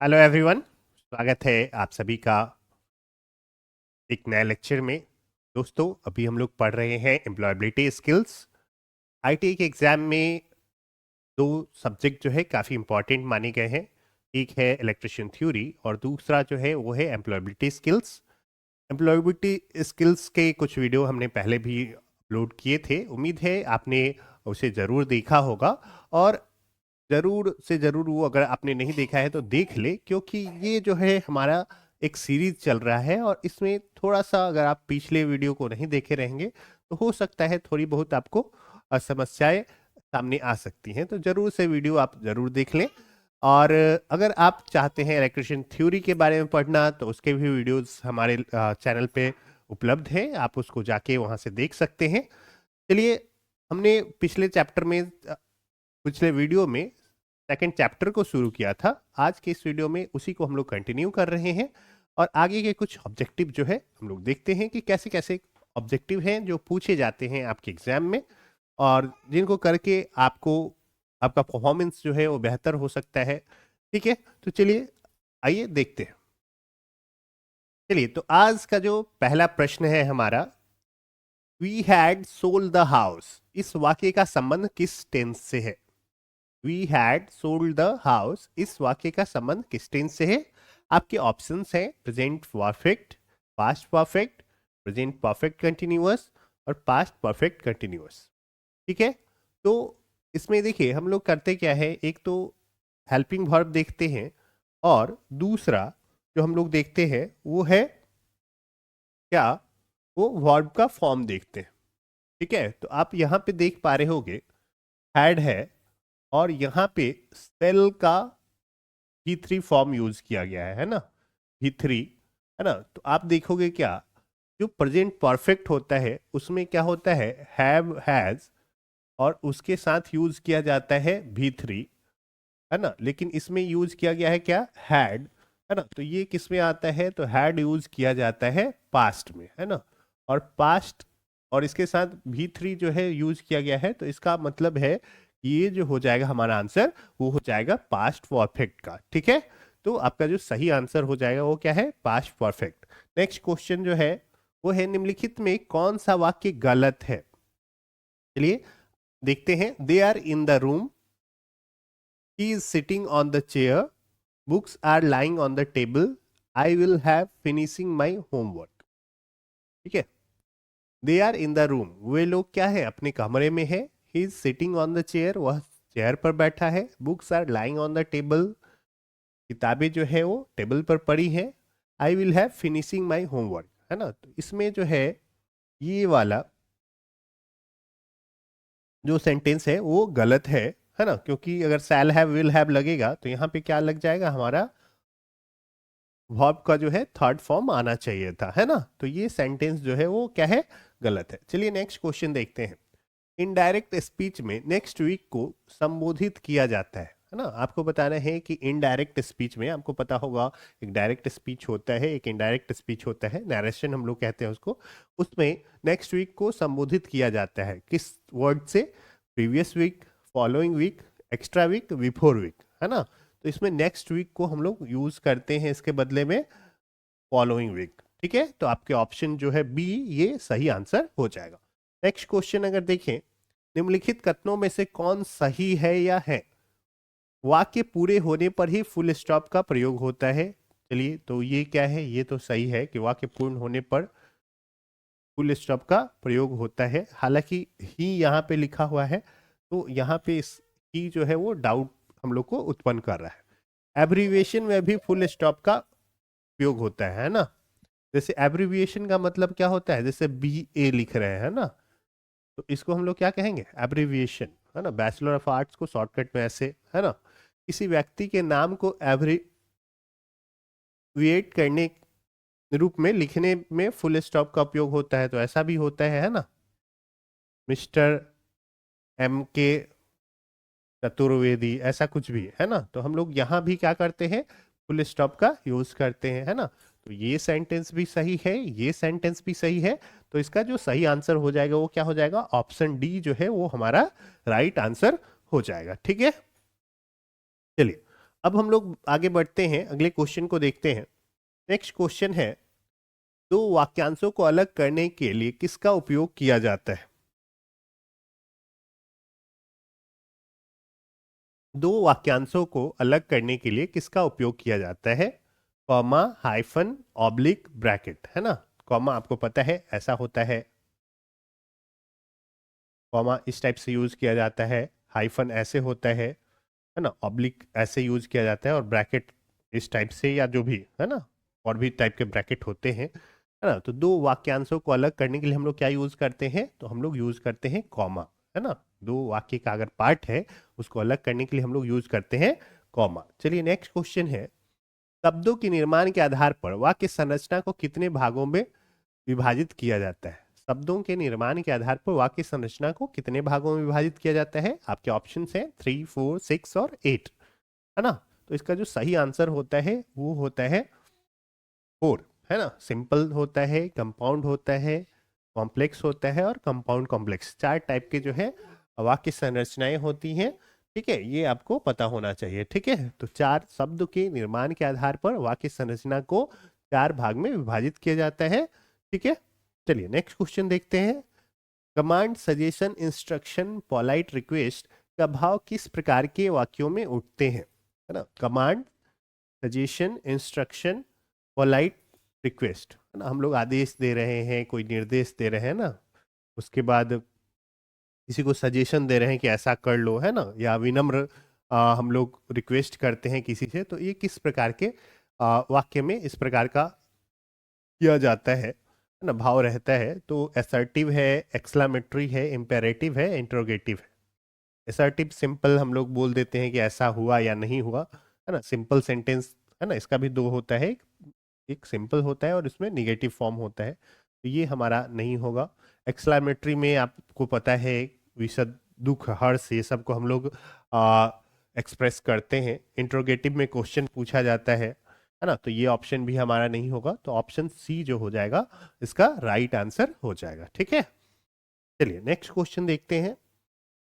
Hello everyone, स्वागत है आप सभी का एक नए लेक्चर में। दोस्तों, अभी हम लोग पढ़ रहे हैं एम्प्लॉयबिलिटी स्किल्स। आईटीआई के एग्जाम में दो सब्जेक्ट जो है काफ़ी इंपॉर्टेंट माने गए हैं। एक है इलेक्ट्रिशियन थ्योरी और दूसरा जो है वो है एम्प्लॉयबिलिटी स्किल्स। एम्प्लॉयबिलिटी स्किल्स के कुछ वीडियो हमने पहले भी अपलोड किए थे, उम्मीद है आपने उसे ज़रूर देखा होगा। और जरूर से जरूर वो अगर आपने नहीं देखा है तो देख ले, क्योंकि ये जो है हमारा एक सीरीज चल रहा है और इसमें थोड़ा सा अगर आप पिछले वीडियो को नहीं देखे रहेंगे तो हो सकता है थोड़ी बहुत आपको समस्याएं सामने आ सकती हैं। तो जरूर से वीडियो आप जरूर देख लें। और अगर आप चाहते हैं इलेक्ट्रिशियन थ्योरी के बारे में पढ़ना तो उसके भी वीडियोस हमारे चैनल पे उपलब्ध हैं, आप उसको जाके वहां से देख सकते हैं। चलिए, हमने पिछले चैप्टर में पिछले वीडियो में सेकंड चैप्टर को शुरू किया था। आज के इस वीडियो में उसी को हम लोग कंटिन्यू कर रहे हैं और आगे के कुछ ऑब्जेक्टिव जो है हम लोग देखते हैं कि कैसे कैसे ऑब्जेक्टिव हैं जो पूछे जाते हैं आपके एग्जाम में और जिनको करके आपको आपका परफॉर्मेंस जो है वो बेहतर हो सकता है। ठीक है, तो चलिए आइए देखते हैं। चलिए, तो आज का जो पहला प्रश्न है हमारा, we had sold the house, इस वाक्य का संबंध किस टेंस से है? We had sold the house, इस वाक्य का संबंध किस टेंस से है? आपके ऑप्शंस हैं present perfect, past perfect, present perfect continuous और पास्ट परफेक्ट कंटिन्यूअस। ठीक है, तो इसमें देखिए हम लोग करते क्या है, एक तो हेल्पिंग वर्ब देखते हैं और दूसरा जो हम लोग देखते हैं वो है क्या, वो वर्ब का फॉर्म देखते हैं। ठीक है, तो आप यहाँ पे देख पा रहे होगे हैड है और यहाँ पे सेल का V3 फॉर्म यूज किया गया है ना, V3 है ना। तो आप देखोगे क्या, जो प्रेजेंट परफेक्ट होता है उसमें क्या होता है, हैव हैज और उसके साथ यूज किया जाता है V3, है ना। लेकिन इसमें यूज किया गया है क्या, हैड, है ना। तो ये किस में आता है, तो हैड यूज किया जाता है पास्ट में, है ना। और पास्ट और इसके साथ V3 जो है यूज किया गया है, तो इसका मतलब है कि ये जो हो जाएगा हमारा आंसर वो हो जाएगा पास्ट परफेक्ट का। ठीक है, तो आपका जो सही आंसर हो जाएगा वो क्या है, पास्ट परफेक्ट। नेक्स्ट क्वेश्चन जो है वो है, निम्नलिखित में कौन सा वाक्य गलत है? चलिए देखते हैं। They are in the room, he is sitting on the chair, books are lying on the table, I will have finishing my homework. ठीक है, they are in the room, वे लोग क्या है, अपने कमरे में है। He is sitting on the chair, वह चेयर पर बैठा है। Books are lying on the table, किताबें जो है वो टेबल पर पड़ी है। I will have finishing my homework, है ना। तो इसमें जो है ये वाला जो सेंटेंस है वो गलत है ना, क्योंकि अगर शैल हैव विल हैव लगेगा तो यहाँ पे क्या लग जाएगा, हमारा वर्ब का जो है थर्ड फॉर्म आना चाहिए था, है ना। तो ये सेंटेंस जो है वो क्या है, गलत है। चलिए नेक्स्ट क्वेश्चन देखते हैं। इनडायरेक्ट स्पीच में नेक्स्ट वीक को संबोधित किया जाता है ना। आपको बताना है कि इनडायरेक्ट स्पीच में, आपको पता होगा एक डायरेक्ट स्पीच होता है, एक इनडायरेक्ट स्पीच होता है, नरेशन हम लोग कहते हैं उसको। उसमें नेक्स्ट वीक को संबोधित किया जाता है किस वर्ड से, previous week, following week, extra week, before week, है ना। तो इसमें नेक्स्ट वीक को हम लोग यूज करते हैं इसके बदले में फॉलोइंग वीक। ठीक है, तो आपके ऑप्शन जो है बी, ये सही आंसर हो जाएगा। नेक्स्ट क्वेश्चन अगर देखें, निम्नलिखित कथनों में से कौन सही है या है? वाक्य पूरे होने पर ही फुल स्टॉप का प्रयोग होता है। चलिए, तो ये क्या है, ये तो सही है कि वाक्य पूर्ण होने पर फुल स्टॉप का प्रयोग होता है। हालांकि ही यहाँ पे लिखा हुआ है, तो यहाँ पे इस ही जो है वो डाउट हम लोग को उत्पन्न कर रहा है। एब्रीविएशन में भी फुल स्टॉप का उपयोग होता है ना। जैसे एब्रीविएशन का मतलब क्या होता है, जैसे BA लिख रहे हैं ना, तो इसको हम लोग क्या कहेंगे, एब्रीविएशन, है ना। बैचलर ऑफ आर्ट्स को शॉर्टकट में ऐसे, है ना। किसी व्यक्ति के नाम को एब्रीविएट करने रूप में लिखने में फुल स्टॉप का उपयोग होता है, तो ऐसा भी होता है ना। मिस्टर MK चतुर्वेदी, ऐसा कुछ भी है ना। तो हम लोग यहाँ भी क्या करते हैं, फुल स्टॉप का यूज करते हैं, है ना। तो ये सेंटेंस भी सही है, ये सेंटेंस भी सही है। तो इसका जो सही आंसर हो जाएगा वो क्या हो जाएगा, ऑप्शन डी जो है वो हमारा राइट आंसर हो जाएगा। ठीक है, चलिए अब हम लोग आगे बढ़ते हैं, अगले क्वेश्चन को देखते हैं। नेक्स्ट क्वेश्चन है, दो वाक्यांशों को अलग करने के लिए किसका उपयोग किया जाता है? दो वाक्यांशों को अलग करने के लिए किसका उपयोग किया जाता है? कॉमा, हाइफन, ऑब्लिक, ब्रैकेट, है ना। कॉमा आपको पता है ऐसा होता है, कॉमा इस टाइप से यूज किया जाता है, हाइफन ऐसे होता है ना, ऑब्लिक ऐसे यूज किया जाता है, और ब्रैकेट इस टाइप से, या जो भी है ना, और भी टाइप के ब्रैकेट होते हैं, है ना। तो दो वाक्यांशों को अलग करने के लिए हम लोग क्या यूज करते हैं? तो हम लोग यूज करते हैं कॉमा, है ना। दो वाक्य का अगर पार्ट है, उसको अलग करने के लिए हम लोग यूज करते हैं कॉमा। चलिए नेक्स्ट क्वेश्चन है, शब्दों के निर्माण के आधार पर वाक्य संरचना को कितने भागों में विभाजित किया जाता है? शब्दों के निर्माण के आधार पर वाक्य संरचना को कितने भागों में विभाजित किया जाता है? आपके ऑप्शन हैं 3, 4, 6 और 8, है ना। तो इसका जो सही आंसर होता है वो होता है 4, है ना। सिंपल होता है, कंपाउंड होता है, कॉम्प्लेक्स होता है, और कंपाउंड कॉम्प्लेक्स, चार टाइप के जो है वाक्य संरचनाएं होती हैं। ठीक है, ये आपको पता होना चाहिए। ठीक है, तो चार शब्द के निर्माण के आधार पर वाक्य संरचना को चार भाग में विभाजित किया जाता है। ठीक है, चलिए नेक्स्ट क्वेश्चन देखते हैं। Command, suggestion, instruction, polite request का भाव किस प्रकार के वाक्यों में उठते हैं? है ना, command, suggestion, instruction, polite request, है ना। हम लोग आदेश दे रहे हैं, कोई निर्देश दे रहे हैं ना, उसके बाद किसी को सजेशन दे रहे हैं कि ऐसा कर लो, है ना, या विनम्र हम लोग रिक्वेस्ट करते हैं किसी से, तो ये किस प्रकार के वाक्य में इस प्रकार का किया जाता है ना, भाव रहता है। तो असर्टिव है, एक्सक्लामेटरी है, इम्पेरेटिव है, इंट्रोगेटिव है। असर्टिव सिंपल हम लोग बोल देते हैं कि ऐसा हुआ या नहीं हुआ, है ना, सिंपल सेंटेंस, है ना। इसका भी दो होता है, एक सिंपल होता है और इसमें निगेटिव फॉर्म होता है, तो ये हमारा नहीं होगा। एक्सक्लामेटरी में आपको पता है विशद, दुख, हर्ष, ये सब को हम लोग एक्सप्रेस करते हैं। इंट्रोगेटिव में क्वेश्चन पूछा जाता है ना, तो ये ऑप्शन भी हमारा नहीं होगा, तो ऑप्शन सी जो हो जाएगा इसका राइट आंसर हो जाएगा। ठीक है, चलिए नेक्स्ट क्वेश्चन देखते हैं।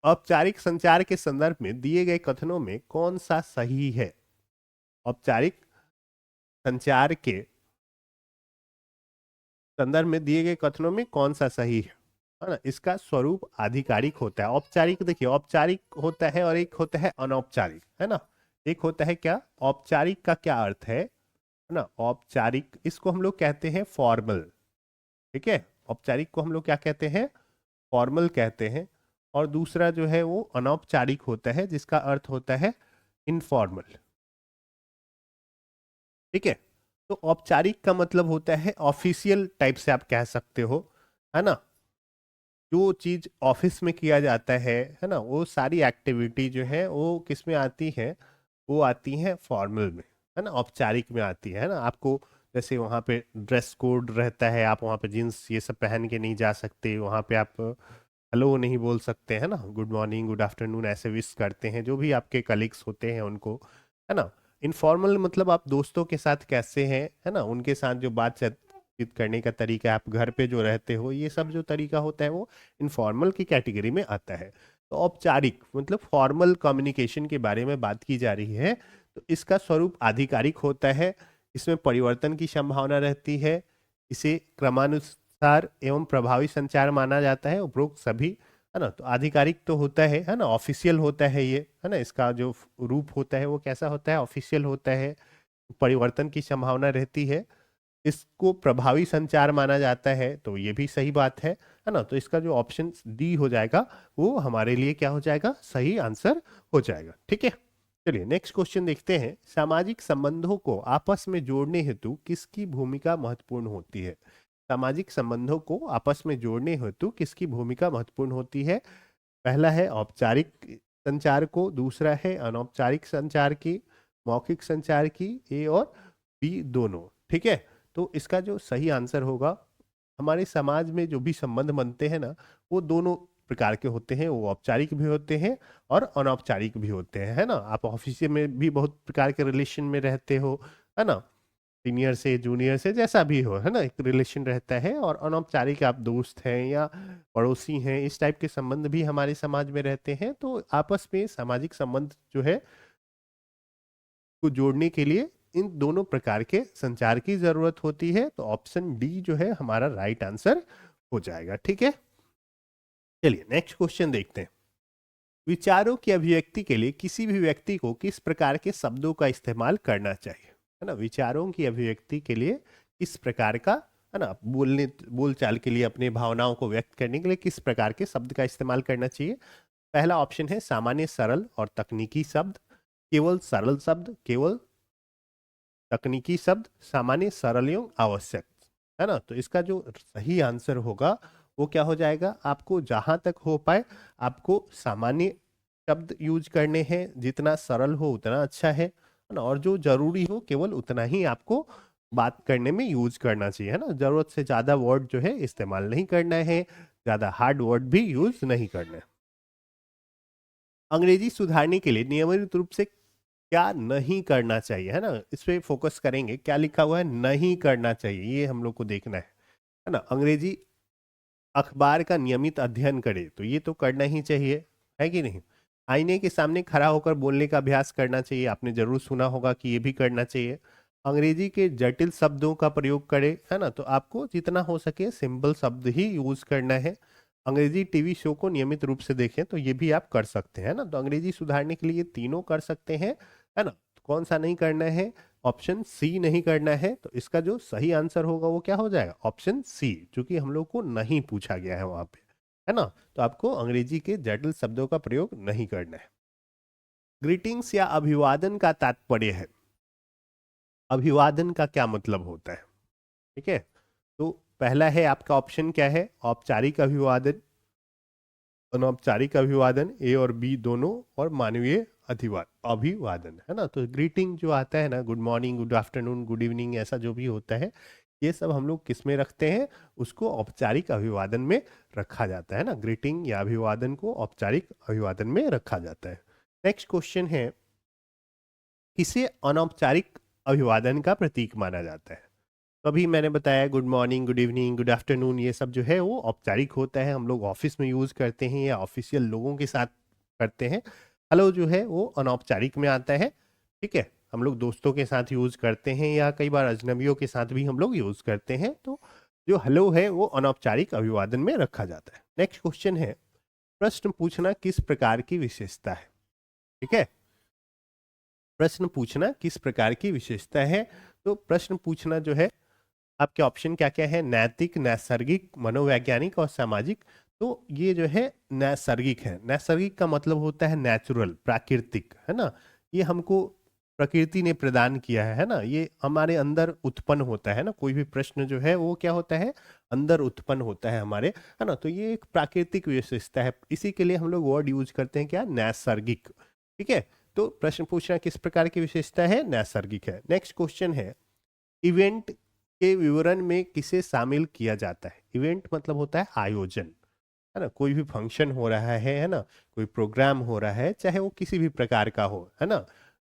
औपचारिक संचार के संदर्भ में दिए गए कथनों में कौन सा सही है? औपचारिक संचार के संदर्भ में दिए गए कथनों में कौन सा सही है ना। इसका स्वरूप आधिकारिक होता है। औपचारिक, देखिए औपचारिक होता है और एक होता है अनौपचारिक, है ना। एक होता है क्या, औपचारिक का क्या अर्थ है ना, औपचारिक इसको हम लोग कहते हैं फॉर्मल। ठीक है, औपचारिक को हम लोग क्या कहते हैं? फॉर्मल कहते हैं। और दूसरा जो है वो अनौपचारिक होता है, जिसका अर्थ होता है इनफॉर्मल। ठीक है, तो औपचारिक का मतलब होता है ऑफिशियल टाइप से आप कह सकते हो, है ना। जो चीज ऑफिस में किया जाता है ना, वो सारी एक्टिविटी जो है वो किस में आती है? वो आती है फॉर्मल में, है ना, औपचारिक में आती है ना। आपको जैसे वहाँ पे ड्रेस कोड रहता है, आप वहाँ पे जींस ये सब पहन के नहीं जा सकते, वहाँ पे आप हेलो नहीं बोल सकते, है ना, गुड मॉर्निंग, गुड आफ्टरनून ऐसे विश करते हैं जो भी आपके कलीग्स होते हैं उनको, है ना। इनफॉर्मल मतलब आप दोस्तों के साथ कैसे हैं, है ना, उनके साथ जो बातचीत करने का तरीका है, आप घर पे जो रहते हो, ये सब जो तरीका होता है वो इनफॉर्मल की कैटेगरी में आता है। तो औपचारिक मतलब फॉर्मल कम्युनिकेशन के बारे में बात की जा रही है, तो इसका स्वरूप आधिकारिक होता है, इसमें परिवर्तन की संभावना रहती है, इसे क्रमानुसार एवं प्रभावी संचार माना जाता है, उपरोक्त सभी, है ना। तो आधिकारिक तो होता है ना, ऑफिशियल होता है ये, है ना। इसका जो रूप होता है वो कैसा होता है? ऑफिशियल होता है, परिवर्तन की संभावना रहती है, इसको प्रभावी संचार माना जाता है, तो ये भी सही बात है ना। तो इसका जो ऑप्शन डी हो जाएगा वो हमारे लिए क्या हो जाएगा? सही आंसर हो जाएगा। ठीक है, चलिए नेक्स्ट क्वेश्चन देखते हैं। सामाजिक संबंधों को आपस में जोड़ने हेतु किसकी भूमिका महत्वपूर्ण होती है? सामाजिक संबंधों को आपस में जोड़ने हेतु किसकी भूमिका महत्वपूर्ण होती है? पहला है औपचारिक संचार को, दूसरा है अनौपचारिक संचार की, मौखिक संचार की, ए और बी दोनों। ठीक है, तो इसका जो सही आंसर होगा, हमारे समाज में जो भी संबंध बनते हैं ना, वो दोनों प्रकार के होते हैं, वो औपचारिक भी होते हैं और अनौपचारिक भी होते हैं, है ना। आप ऑफिस में भी बहुत प्रकार के रिलेशन में रहते हो, है ना, सीनियर से, जूनियर से, जैसा भी हो, है ना, एक रिलेशन रहता है। और अनौपचारिक आप दोस्त हैं या पड़ोसी हैं, इस टाइप के संबंध भी हमारे समाज में रहते हैं। तो आपस में सामाजिक संबंध जो है को जोड़ने के लिए इन दोनों प्रकार के संचार की जरूरत होती है। तो ऑप्शन डी जो है हमारा राइट आंसर हो जाएगा। ठीक है, चलिए नेक्स्ट क्वेश्चन देखते हैं। विचारों की अभिव्यक्ति के लिए किसी भी व्यक्ति को किस प्रकार के शब्दों का इस्तेमाल करना चाहिए, है ना। विचारों की अभिव्यक्ति के लिए किस प्रकार का, है ना, बोलचाल के लिए अपने भावनाओं को व्यक्त करने के लिए किस प्रकार के शब्द का इस्तेमाल करना चाहिए। पहला ऑप्शन है सामान्य, सरल और तकनीकी शब्द, केवल सरल शब्द, केवल तकनीकी शब्द, सामान्य, सरल एवं आवश्यक, है ना। तो इसका जो सही आंसर होगा वो क्या हो जाएगा, आपको जहां तक हो पाए आपको सामान्य शब्द यूज करने हैं, जितना सरल हो उतना अच्छा है ना, और जो जरूरी हो केवल उतना ही आपको बात करने में यूज करना चाहिए, है ना। जरूरत से ज्यादा वर्ड जो है इस्तेमाल नहीं करना है, ज्यादा हार्ड वर्ड भी यूज नहीं करना है। अंग्रेजी सुधारने के लिए नियमित रूप से क्या नहीं करना चाहिए, है ना, इस पे फोकस करेंगे। क्या लिखा हुआ है, नहीं करना चाहिए, ये हम लोग को देखना है ना। अंग्रेजी अखबार का नियमित अध्ययन करें, तो ये तो करना ही चाहिए, है कि नहीं। आईने के सामने खड़ा होकर बोलने का अभ्यास करना चाहिए, आपने जरूर सुना होगा कि ये भी करना चाहिए। अंग्रेजी के जटिल शब्दों का प्रयोग करें, है ना, तो आपको जितना हो सके सिंपल शब्द ही यूज करना है। अंग्रेजी टीवी शो को नियमित रूप से देखें, तो ये भी आप कर सकते हैं ना। तो अंग्रेजी सुधारने के लिए ये तीनों कर सकते हैं, है ना। तो कौन सा नहीं करना है, ऑप्शन सी नहीं करना है। तो इसका जो सही आंसर होगा वो क्या हो जाएगा, ऑप्शन सी, क्योंकि हम लोग को नहीं पूछा गया है वहां पे, है ना। तो आपको अंग्रेजी के जटिल शब्दों का प्रयोग नहीं करना है। ग्रीटिंग्स या अभिवादन का तात्पर्य है, अभिवादन का क्या मतलब होता है। ठीक है, तो पहला है आपका ऑप्शन क्या है, औपचारिक अभिवादन, अनौपचारिक अभिवादन, ए और बी दोनों, और मानवीय अभिवादन, है ना। तो ग्रीटिंग जो आता है ना, good morning, good afternoon, good evening, ऐसा जो भी होता है, ये सब हम लोग किस में रखते हैं, उसको औपचारिक अभिवादन में रखा जाता है ना। ग्रीटिंग या अभिवादन को औपचारिक अभिवादन में रखा जाता है। नेक्स्ट क्वेश्चन है, किसे अनौपचारिक अभिवादन का प्रतीक माना जाता है। तो अभी मैंने बताया good morning, good evening, good afternoon, ये सब जो है वो औपचारिक होता है, हम लोग ऑफिस में यूज करते हैं या ऑफिशियल लोगों के साथ करते हैं। हेलो जो है वो अनौपचारिक में आता है। ठीक है, हम लोग दोस्तों के साथ यूज करते हैं या कई बार अजनबियों के साथ भी हम लोग यूज करते हैं। तो जो हेलो है वो अनौपचारिक अभिवादन में रखा जाता है। नेक्स्ट क्वेश्चन है, प्रश्न पूछना किस प्रकार की विशेषता है। ठीक है, प्रश्न पूछना किस प्रकार की विशेषता है। तो प्रश्न पूछना जो है, आपके ऑप्शन क्या क्या है, नैतिक, नैसर्गिक, मनोवैज्ञानिक और सामाजिक। तो ये जो है नैसर्गिक है। नैसर्गिक का मतलब होता है नेचुरल, प्राकृतिक, है ना। ये हमको प्रकृति ने प्रदान किया है ना, ये हमारे अंदर उत्पन्न होता है ना। कोई भी प्रश्न जो है वो क्या होता है, अंदर उत्पन्न होता है हमारे, है ना। तो ये एक प्राकृतिक विशेषता है, इसी के लिए हम लोग वर्ड यूज करते हैं क्या, नैसर्गिक। ठीक है, तो प्रश्न पूछना किस प्रकार की विशेषता है, नैसर्गिक है। नेक्स्ट क्वेश्चन है, इवेंट के विवरण में किसे शामिल किया जाता है। इवेंट मतलब होता है आयोजन, है ना। कोई भी फंक्शन हो रहा है ना, कोई प्रोग्राम हो रहा है, चाहे वो किसी भी प्रकार का हो, है ना।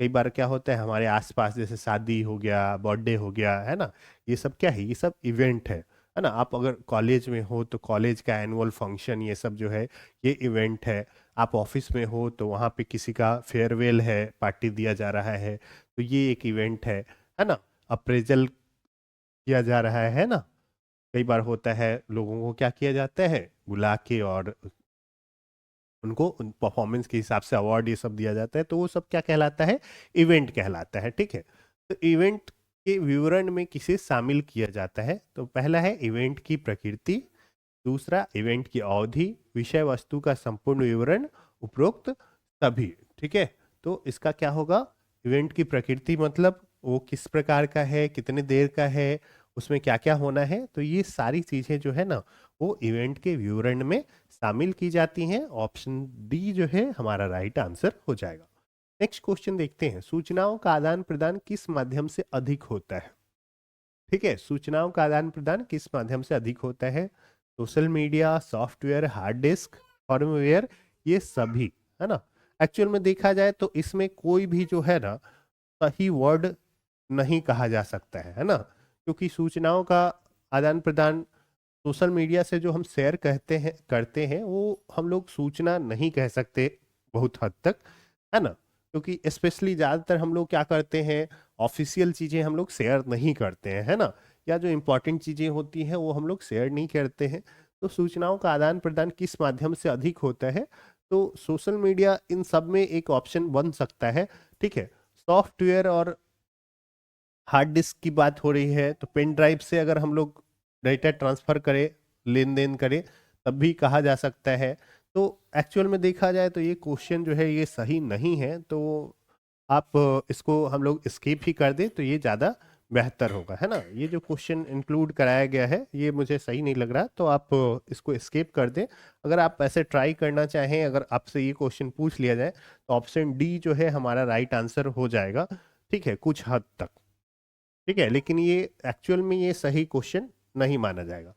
कई बार क्या होता है हमारे आसपास, जैसे शादी हो गया, बर्थडे हो गया, है ना, ये सब क्या है, ये सब इवेंट है ना। आप अगर कॉलेज में हो तो कॉलेज का एनुअल फंक्शन, ये सब जो है ये इवेंट है। आप ऑफिस में हो तो वहाँ पे किसी का फेयरवेल है, पार्टी दिया जा रहा है, तो ये एक इवेंट है ना। अप्रेजल किया जा रहा है ना, कई बार होता है, लोगों को क्या किया जाता है, बुला के और उनको परफॉर्मेंस के हिसाब से अवार्ड ये सब दिया जाता है, तो वो सब क्या कहलाता है, इवेंट कहलाता है। ठीक है, तो इवेंट के विवरण में किसे शामिल किया जाता है। तो पहला है इवेंट की प्रकृति, दूसरा इवेंट की अवधि, विषय वस्तु का संपूर्ण विवरण, उपरोक्त सभी। ठीक है, तो इसका क्या होगा, इवेंट की प्रकृति मतलब वो किस प्रकार का है, कितने देर का है, उसमें क्या क्या होना है, तो ये सारी चीजें जो है ना वो इवेंट के विवरण में शामिल की जाती हैं। ऑप्शन डी जो है हमारा राइट आंसर हो जाएगा। नेक्स्ट क्वेश्चन देखते हैं, सूचनाओं का आदान प्रदान किस माध्यम से अधिक होता है। ठीक है, सूचनाओं का आदान प्रदान किस माध्यम से अधिक होता है, social media, software, hard disk, firmware, ये सभी, है ना। एक्चुअल में देखा जाए तो इसमें कोई भी जो है ना सही वर्ड नहीं कहा जा सकता है ना, क्योंकि सूचनाओं का आदान प्रदान सोशल मीडिया से जो हम शेयर कहते हैं करते हैं वो हम लोग सूचना नहीं कह सकते बहुत हद तक, है ना। क्योंकि स्पेशली ज़्यादातर हम लोग क्या करते हैं, ऑफिशियल चीज़ें हम लोग शेयर नहीं करते हैं, है ना, या जो इम्पोर्टेंट चीज़ें होती हैं वो हम लोग शेयर नहीं करते हैं। तो सूचनाओं का आदान प्रदान किस माध्यम से अधिक होता है, तो सोशल मीडिया इन सब में एक ऑप्शन बन सकता है। ठीक है, सॉफ्टवेयर और हार्ड डिस्क की बात हो रही है तो पेन ड्राइव से अगर हम लोग डेटा ट्रांसफर करें, लेन देन करें, तब भी कहा जा सकता है। तो एक्चुअल में देखा जाए तो ये क्वेश्चन जो है ये सही नहीं है, तो आप इसको हम लोग स्किप ही कर दें तो ये ज़्यादा बेहतर होगा, है ना। ये जो क्वेश्चन इंक्लूड कराया गया है ये मुझे सही नहीं लग रहा, तो आप इसको स्किप कर दें। अगर आप ऐसे ट्राई करना चाहें, अगर आपसे ये क्वेश्चन पूछ लिया जाए तो ऑप्शन डी जो है हमारा राइट आंसर हो जाएगा। ठीक है, कुछ हद तक ठीक है, लेकिन ये एक्चुअल में ये सही क्वेश्चन नहीं माना जाएगा।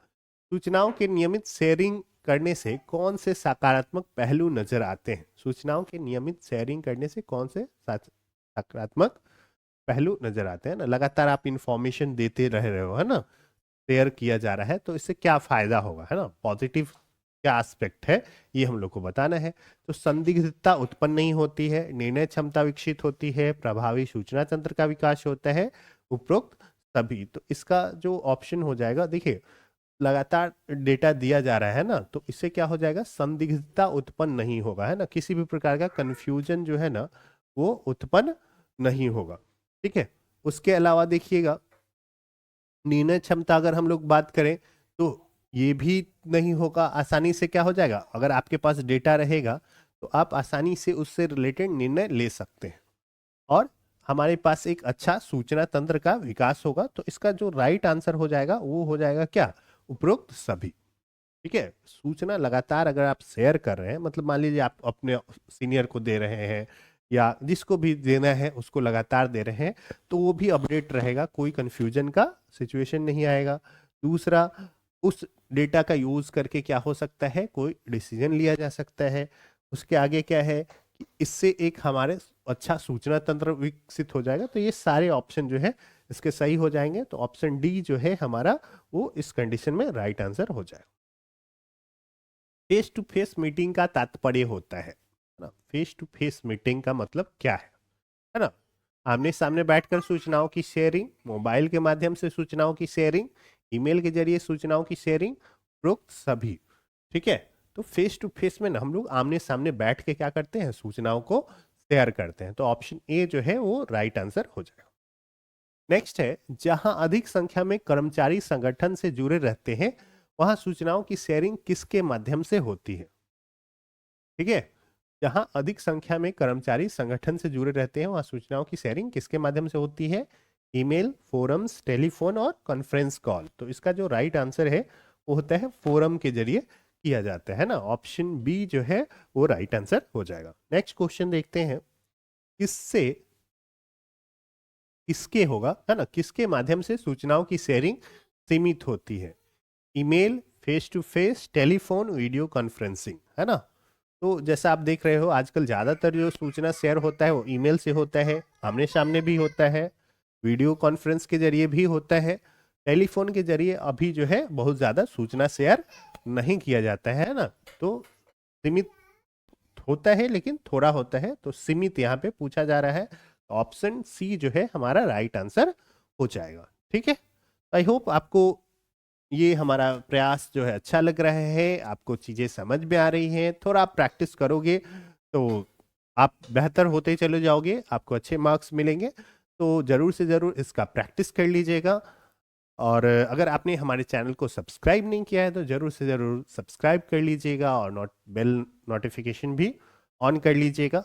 सूचनाओं के नियमित शेयरिंग करने से कौन से सकारात्मक पहलू नजर आते हैं? सूचनाओं के नियमित शेयरिंग करने से कौन से सकारात्मक पहलू नजर आते हैं ना, लगातार आप इंफॉर्मेशन देते रह रहे हो, है ना, शेयर किया जा रहा है, तो इससे क्या फायदा होगा, है ना, पॉजिटिव क्या एस्पेक्ट है, ये हम लोग को बताना है। तो संदिग्धता उत्पन्न नहीं होती है, निर्णय क्षमता विकसित होती है, प्रभावी सूचना तंत्र का विकास होता है, उपरोक्त सभी। तो इसका जो ऑप्शन हो जाएगा, देखिए लगातार डेटा दिया जा रहा है ना, तो इससे क्या हो जाएगा, संदिग्धता उत्पन्न नहीं होगा, है ना, किसी भी प्रकार का कंफ्यूजन जो है ना वो उत्पन्न नहीं होगा। ठीक है, उसके अलावा देखिएगा निर्णय क्षमता अगर हम लोग बात करें तो ये भी नहीं होगा, आसानी से क्या हो जाएगा, अगर आपके पास डेटा रहेगा तो आप आसानी से उससे रिलेटेड निर्णय ले सकते हैं, और हमारे पास एक अच्छा सूचना तंत्र का विकास होगा। तो इसका जो राइट आंसर हो जाएगा वो हो जाएगा क्या, उपरोक्त सभी। ठीक है, सूचना लगातार अगर आप शेयर कर रहे हैं, मतलब मान लीजिए आप अपने सीनियर को दे रहे हैं या जिसको भी देना है उसको लगातार दे रहे हैं, तो वो भी अपडेट रहेगा, कोई कंफ्यूजन का सिचुएशन नहीं आएगा। दूसरा, उस डेटा का यूज करके क्या हो सकता है, कोई डिसीजन लिया जा सकता है। उसके आगे क्या है कि इससे एक हमारे अच्छा सूचना तंत्र विकसित हो जाएगा। तो ये सारे ऑप्शन जो है इसके सही हो जाएंगे, तो ऑप्शन डी जो है हमारा वो इस कंडीशन में राइट आंसर हो जाएगा। फेस टू फेस मीटिंग का तात्पर्य होता है ना, फेस टू फेस मीटिंग का मतलब क्या है ना, आमने सामने बैठकर सूचनाओं की शेयरिंग, मोबाइल के माध्यम से सूचनाओं की शेयरिंग, ईमेल के जरिए सूचनाओं की शेयरिंग, उपरोक्त सभी। ठीक है, तो फेस टू फेस में ना हम लोग आमने सामने बैठ के क्या करते हैं, सूचनाओं को शेयर करते हैं, तो ऑप्शन ए जो है वो राइट आंसर हो जाएगा। नेक्स्ट है, जहां अधिक संख्या में कर्मचारी संगठन से जुड़े रहते हैं वहां सूचनाओं की शेयरिंग किसके माध्यम से होती है? ठीक है, जहां अधिक संख्या में कर्मचारी संगठन से जुड़े रहते हैं वहां सूचनाओं की शेयरिंग किसके माध्यम से होती है? ईमेल, फोरम्स, टेलीफोन और कॉन्फ्रेंस कॉल। तो इसका जो राइट आंसर है वो होता है फोरम के जरिए किया जाता है ना, ऑप्शन बी जो है वो राइट आंसर हो जाएगा। नेक्स्ट क्वेश्चन देखते हैं, किससे किसके होगा, है ना, किसके माध्यम से सूचनाओं की शेयरिंग सीमित होती है? Email, face to face, telephone, video conferencing, है ना। तो जैसा आप देख रहे हो आजकल ज्यादातर जो सूचना शेयर होता है वो ईमेल से होता है, आमने सामने भी होता है, वीडियो कॉन्फ्रेंस के जरिए भी होता है, टेलीफोन के जरिए अभी जो है बहुत ज्यादा सूचना शेयर नहीं किया जाता है ना। तो सीमित होता है लेकिन थोड़ा होता है, तो सीमित यहाँ पे पूछा जा रहा है, तो ऑप्शन सी जो है हमारा राइट आंसर हो जाएगा। ठीक है, आई होप आपको ये हमारा प्रयास जो है अच्छा लग रहा है, आपको चीजें समझ में आ रही हैं। थोड़ा आप प्रैक्टिस करोगे तो आप बेहतर होते चले जाओगे, आपको अच्छे मार्क्स मिलेंगे। तो जरूर से जरूर इसका प्रैक्टिस कर लीजिएगा, और अगर आपने हमारे चैनल को सब्सक्राइब नहीं किया है तो जरूर से जरूर सब्सक्राइब कर लीजिएगा, और बेल नोटिफिकेशन भी ऑन कर लीजिएगा।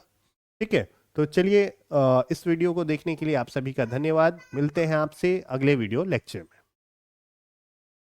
ठीक है, तो चलिए इस वीडियो को देखने के लिए आप सभी का धन्यवाद। मिलते हैं आपसे अगले वीडियो लेक्चर में।